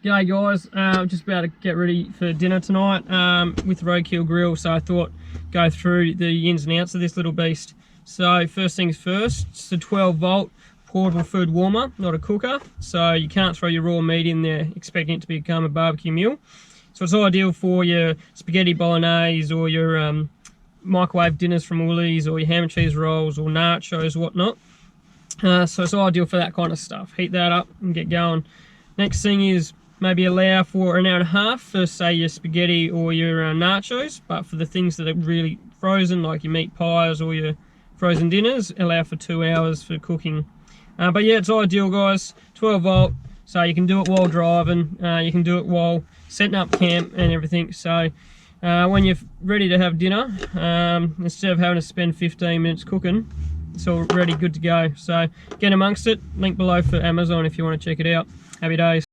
G'day guys, just about to get ready for dinner tonight with the Roadkill Grill, so I thought go through the ins and outs of this little beast. So first things first, it's a 12 volt portable food warmer, not a cooker, so you can't throw your raw meat in there expecting it to become a barbecue meal. So it's ideal for your spaghetti bolognese or your microwave dinners from Woolies or your ham and cheese rolls or nachos, whatnot. So it's ideal for that kind of stuff. Heat that up and get going. Next thing is maybe allow for an hour and a half for, say, your spaghetti or your nachos, but for the things that are really frozen, like your meat pies or your frozen dinners, allow for 2 hours for cooking. But yeah, it's ideal, guys. 12 volt, so you can do it while driving, you can do it while setting up camp and everything. So when you're ready to have dinner, instead of having to spend 15 minutes cooking, it's all ready, good to go. So get amongst it. Link below for Amazon if you want to check it out. Happy days.